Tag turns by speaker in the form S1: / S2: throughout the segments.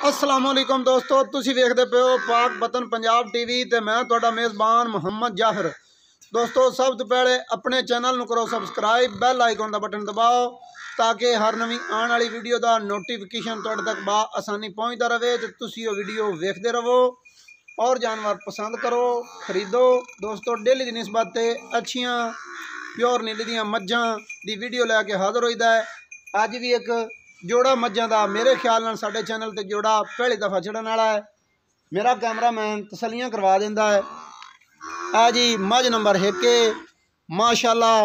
S1: अस्सलाम वालेकुम दोस्तों, तुसी वेखदे पे हो पाक वतन पंजाब टीवी ते मैं तुहाडा मेज़बान मुहम्मद जाफर। दोस्तों सब तो पहले अपने चैनल नूं करो सबसक्राइब, बैल आइकन का बटन दबाओ ताकि हर नवी आने वाली वीडियो का नोटिफिकेशन तुहाडे तक बा आसानी पहुँचता रहे तो तुसी वो वीडियो वेखते रहो और जानवर पसंद करो, खरीदो। दोस्तों डेली की निस्बत अच्छियाँ प्योर नीली दियाँ मज्झां दी वीडियो लैके हाज़र होईदा है। अज भी एक जोड़ा मज्झां दा मेरे ख्याल नाल साडे चैनल ते जोड़ा पहली दफ़ा चढ़न वाला है। मेरा कैमरामैन तसलियां करवा देंदा है। आ जी मझ नंबर 1 माशाल्लाह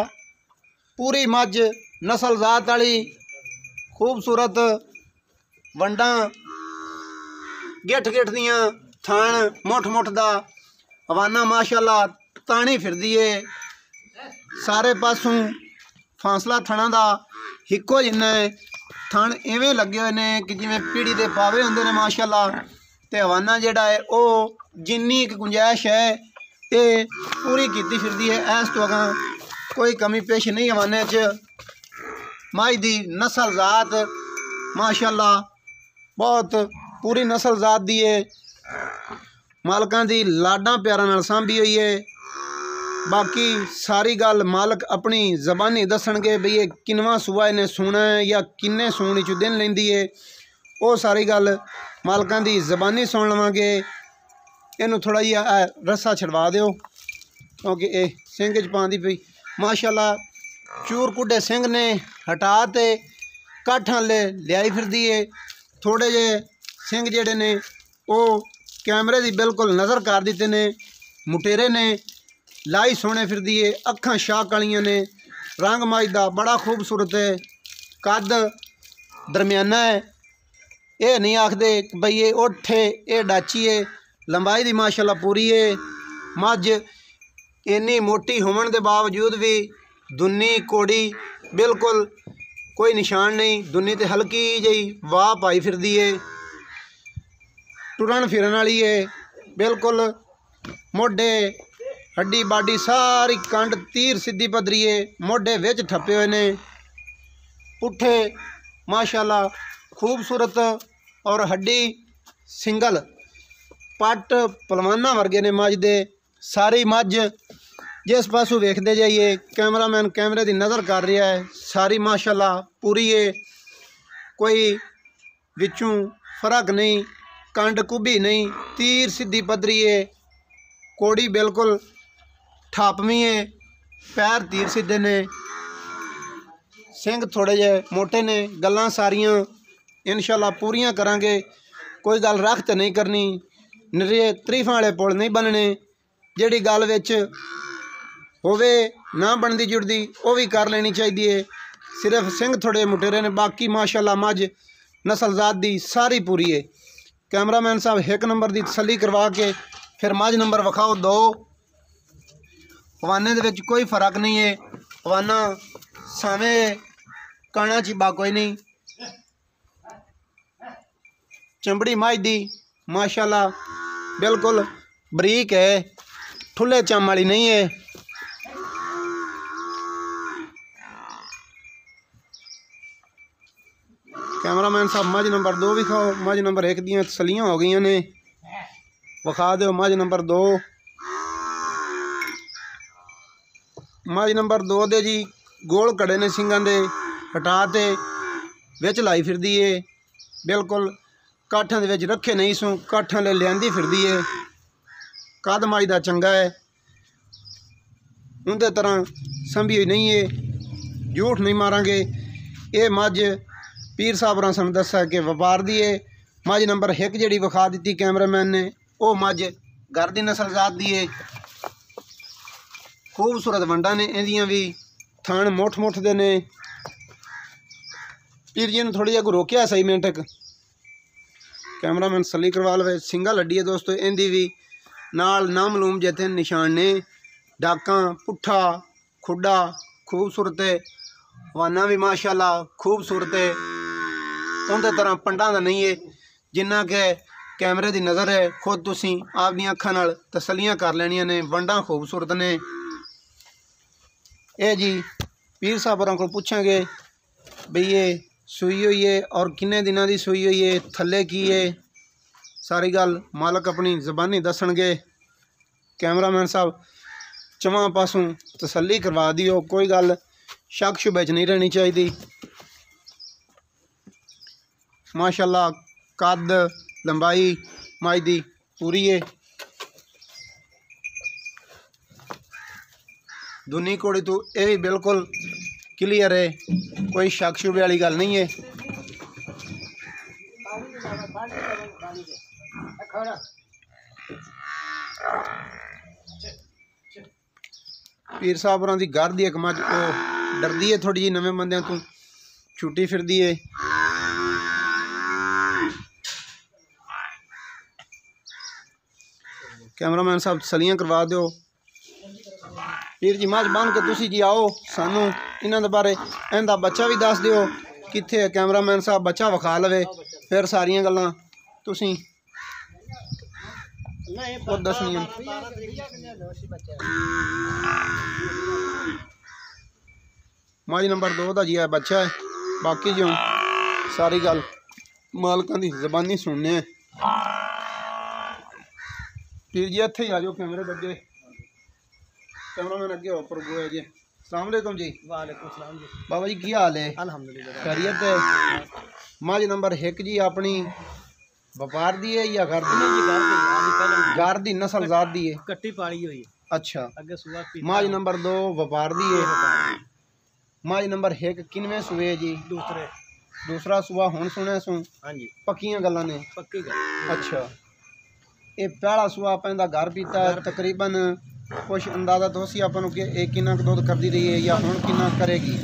S1: पूरी मझ नस्ल जात वाली खूबसूरत वंडा गिठ गिठ दियां थान मुठ मुठ दा हवाना माशाल्लाह तानी फिरदी है। सारे पासों फासला थणा दा हिक्को जिन्ना है। थण इवें लगे हुए ने कि जिमें पीढ़ी के पावे होंदे ने माशाल्लाह। ते हवाना जिहड़ा है वो जिन्नी एक गुंजाइश है ये पूरी कीती फिरदी है। इस तो अगां कोई कमी पेश नहीं हवाने च। मझ दी नस्ल जात माशाल्लाह बहुत पूरी नस्ल जात दी है। मालकां दी लाडां प्यारां नाल सांभी हुई है। बाकी सारी गल मालक अपनी जबानी दसणगे भी ये किनवा सूआ इन्हें सूना है या किन्ने सूण चु दिन लेंदी है। वो सारी गल मालकां दी जबानी सुन लवांगे। इनू थोड़ा जिहा रस्सा छड़वा दिओ क्योंकि ये सिंह च पांदी पई माशाल्लाह। चूर कुड्डे सिंह ने हटा ते काठां ले लियाई फिरदी है। थोड़े जे सिंह जेडे ने वो कैमरे दी बिल्कुल नज़र कर दिते ने। मुटेरे ने लाई सोने फिरदी है। अखां शाक वालियां ने। रंग मझ दा बड़ा खूबसूरत है। कद दरम्याना है। ये नहीं आखदे बई ये उठ है ये डाची है। लंबाई दी माशाल्लाह पूरी है। मझ इन्नी मोटी होने के बावजूद भी दुन्नी कोड़ी बिल्कुल कोई निशान नहीं। दुन्नी तो हल्की जी वाह पाई फिरदी है। टुरन फिरन वाली है बिल्कुल। मोढे हड्डी बाडी सारी कंड तीर सीधी पदरी है। मोढे विच ठप्पे हुए ने। पुट्ठे माशाल्लाह खूबसूरत और हड्डी सिंगल पट पलवाना वर्गे ने मझ दे। सारी मझ जिस पासों वेखते जाइए कैमरामैन कैमरे की नज़र कर रहा है। सारी माशाल्लाह पूरी है। कोई विचों फर्क नहीं। कंड कुभी नहीं। तीर सीधी पदरी है। कोड़ी बिल्कुल ठापवी है। पैर तीर सीधे ने। सिंह थोड़े जे मोटे ने। गल्लां सारियां इंशाल्लाह पूरियां करांगे। कोई गल रख तो नहीं करनी। निरे तरीफां वाले पुल नहीं बनने। जिहड़ी गल विच होवे ना बनती जुड़ती वो भी कर लेनी चाहिए। सिर्फ सिंह थोड़े मुटेरे ने। बाकी माशाल्लाह मझ नस्ल जात दी सारी पूरी है। कैमरामैन साहब 1 नंबर की तसली करवा के फिर मझ नंबर विखाओ 2। हवाने दे विच कोई फर्क नहीं है। हवाना सावें काना चिबा कोई नहीं। चंबड़ी मझ दी माशाल्लाह बिल्कुल बरीक है। ठुले चम वाली नहीं है। कैमरामैन साहब मझ नंबर 2 विखाओ। मझ नंबर 1 दियां तसलियां हो गई ने। विखा दो मझ नंबर 2। मझ नंबर 2 दे जी गोल कड़े ने सिंगां दे हटा ते विच लाई फिरदी है। बिल्कुल काठां दे विच रखे नहीं सू। काठां ले लियांदी फिरदी है। कद मझ दा चंगा है। उंदे तरह संभी हुई नहीं है। झूठ नहीं मारांगे। ये मझ पीर साहब होरां सानूं दस्सिया कि व्यापार दी है। मझ नंबर 1 जिहड़ी विखा दी कैमरामैन ने वो मझ घर दी नस्ल जात दी है। खूबसूरत वंडा ने। इंदियां भी थान मुठ मुठ दे ने। पीर जी ने थोड़ी जि रोकिया सही मिनट एक कैमरामैन सली करवा लवे। सिंगा लड्डी है दोस्तों। इंदी भी नाल नाम लूम जैसे निशान ने। डाकां पुट्ठा खुड्डा खूबसूरत है। हवाना भी माशाल्लाह खूबसूरत है। उनके तरह पंडा का नहीं है जिन्ना के कैमरे की नज़र है। खुद तुसी आपदियां अखां नाल तसलियां कर लैनियां ने। वंडा खूबसूरत ने। ये जी पीर साहब होरां को पूछांगे भी ये सूई हुई है और किन्ने दिनों की सूई हुई है, थले की है, सारी गल मालक अपनी ज़बानी दसणगे। कैमरामैन साहब चवां पासों तसल्ली करवा दियो, कोई गल शक शुबे च नहीं रहनी चाहिए। माशाल्लाह कद लंबाई मज दी पूरी है। दुनी घोड़ी तो यह भी बिल्कुल क्लीयर है, कोई शक शुबे वाली गल नहीं है। पीर साहब होरां दी घर दी एक मझ डरदी है थोड़ी जी, नवे बंदियां तो छुट्टी फिरदी है। कैमरामैन साहब तसलियां करवा दो। पीर जी मझ बन के तुसी जी आओ, सानू इन्हां दे बारे इहदा बच्चा भी दस दिओ कित्थे है। कैमरामैन साहब बच्चा विखा लवे, फिर सारियां गल्लां तुसी और दसनियां। मझ नंबर 2 का जी है बच्चा है। बाकी जी हुण सारी गल मालकां दी ज़बानी सुनने। पीर जी इत्थे ही आ जाओ, कैमरे दे अगे। कैमरामैन अगे हो पर गोया जी। अस्सलाम वालेकुम जी।
S2: वालेकुम सलाम जी।
S1: बाबा जी की हाल है?
S2: अल्हम्दुलिल्लाह
S1: खैरियत है। मझ नंबर 1 जी अपनी व्यापार दी है या घर दी? घर दी नस्ल जात दी है,
S2: कट्टी पाली हुई है।
S1: अच्छा।
S2: अगे सुआ पी।
S1: मझ नंबर 2 व्यापार दी है। मझ नंबर 1 किनवें सूए जी? दूसरा सूआ हुण सुने सू?
S2: हाँ जी
S1: पक्कियां गल्लां ने?
S2: पक्की गल।
S1: अच्छा, ये पहला सूआ पैंदा घर पीता है, तकरीबन कुछ अंदाजा तो सी अपन कि एक किन्ना दुध करती रही है या हुण किन्ना करेगी?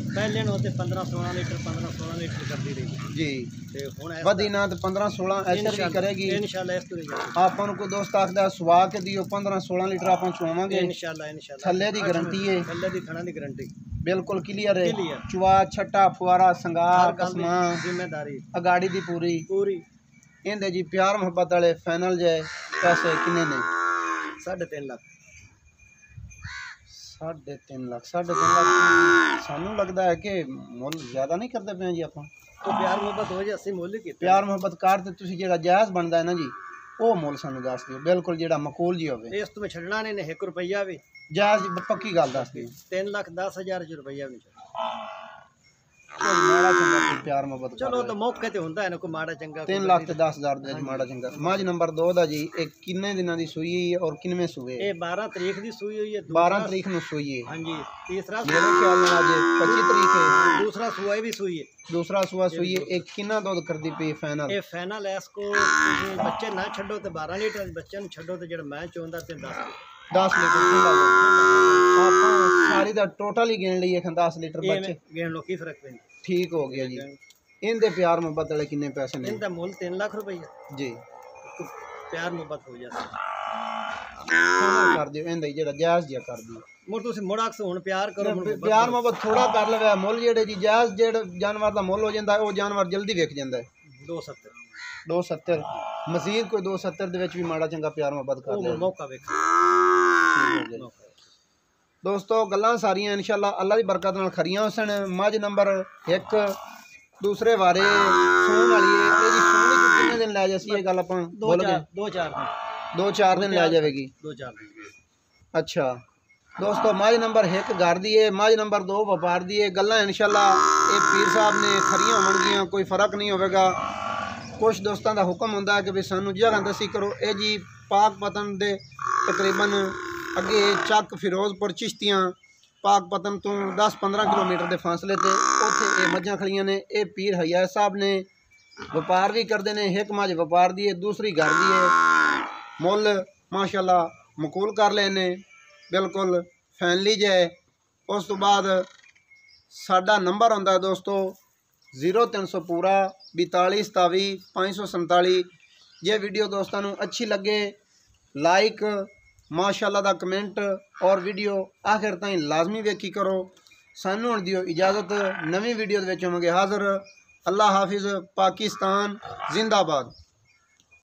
S2: पहले नो ते 15-16 लीटर 15-16 लीटर करती रही
S1: जी,
S2: ते हुण
S1: वधी ना तो 15-16 ऐसे भी करेगी
S2: इंशाल्लाह। इस तो
S1: आपन को दोस्त आखदा सुवा के दियो 15-16 लीटर अपन चुवावांगे
S2: इंशाल्लाह।
S1: थल्ले दी गारंटी है,
S2: थल्ले दी खाना दी गारंटी
S1: बिल्कुल क्लियर है।
S2: क्लियर।
S1: चुवा छट्टा फुआरा संगार कसमा
S2: जिम्मेदारी
S1: अगाड़ी दी पूरी
S2: पूरी।
S1: इहदे जी प्यार मोहब्बत वाले फाइनल जाए पैसे किन्ने ने?
S2: 3.5 लाख।
S1: 3.5 लाख। 3.5 लाख सानू लगता है कि मुल ज्यादा नहीं करते पे जी अपन?
S2: तो प्यार मोहब्बत हो जाए असि मुल ही कीता।
S1: प्यार मोहब्बत करते तुसी जेड़ा जायज़ बनदा है ना जी, वो मुल सानू दस दिओ, बिल्कुल जेड़ा मकूल जी होवे।
S2: इस तो मैं छड़ना नहीं ने 1 रुपया भी
S1: जायज़ पक्की गल दस दिओ।
S2: 3,10,000 रुपया भी
S1: माड़ा चंगा कोई प्यार मोहब्बत
S2: चलो तो मौके ते हुंदा है ना, कोई माड़ा चंगा
S1: 3 लाख ते 10,000 दे माड़ा चंगा। मझ नंबर 2 दा जी एक किन्ने दिनां दी सूई है और किनवें सूए?
S2: ये 12 तारीख दी सूई हुई है।
S1: 12 तारीख नु सूई है।
S2: हाँ जी। तीसरा
S1: मेरे ख्याल नाल आज 25 तारीख है।
S2: दूसरा सूआ भी सूई है।
S1: दूसरा सूआ सूई है। एक किन्ना दूध करदी पई फाइनल?
S2: ये फाइनल है। इसको बच्चे ना छड्डो तो 12 लीटर, बच्चे नु छड्डो तो जेड़ा मैं चोंदा ते
S1: 10 लीटर की ला लो। आपा सारी दा टोटल ही गिन लईए 10 लीटर बच्चे
S2: गिन लो की फर्क पैंदा।
S1: ठीक हो गया जी। इनके प्यार मोहब्बत वाले किन्ने पैसे ने?
S2: इनका मुल 3 लाख रुपया
S1: जी।
S2: प्यार मोहब्बत हो जाता
S1: कर दियो इनदा जेड़ा जायज़ जिया कर दियो।
S2: मुड़ तुसी मुड़ आखसो हुण प्यार करो।
S1: प्यार मोहब्बत थोड़ा कर लवे मुल जेड़े जी जायज़ जेड़ा जानवर दा मुल हो जांदा है, वो जानवर जल्दी विक जांदा है। 270 मजीद कोई 270 दे विच भी माड़ा चंगा प्यार मोहब्बत कर ले
S2: मौका वेख।
S1: दोस्तों गल्लां सारियां इंशाअल्लाह अल्लाह दी बरकत नाल खरियां होसन। मझ नंबर 1 दूसरे वारे सोन वाली है। ये जी सोन दी कितने दिन लै जासी? ये गल अपन बोल गए 2-4 दिन लै जावेगी।
S2: 2-4 दिन।
S1: अच्छा दोस्तों मझ नंबर 1 घर दी है, मझ नंबर 2 व्यापार दी है। गल्लां इंशाअल्लाह ये पीर साहब ने खरियां होणगियां, कोई फर्क नहीं होवेगा। कुछ दोस्तों का हुक्म होंदा है कि भी सानू जगह दसी करो। ये जी पाक पतन दे तकरीबन अगे चक फिरोजपुर चिश्तियाँ पाक पतन तो 10-15 किलोमीटर के फासले ते उत्थे ये मझां खड़ियां ने। ये पीर हया साहब ने व्यापार भी करते हैं। एक मझ व्यापार दी है, दूसरी घर दी है। मुल माशाल्लाह मकूल कर लेने बिल्कुल फैनली जाए। उस तो बाद साडा नंबर होंदा है दोस्तों 0300 पूरा 42 27 547। ये वीडियो दोस्तों अच्छी लगे लाइक माशाल्लाह दा कमेंट और वीडियो आखिर ताईं लाजमी वेखी करो। सानू हुण दियो इजाज़त, नवी वीडियो दे विच होवांगे हाज़र। अल्लाह हाफिज़, पाकिस्तान जिंदाबाद।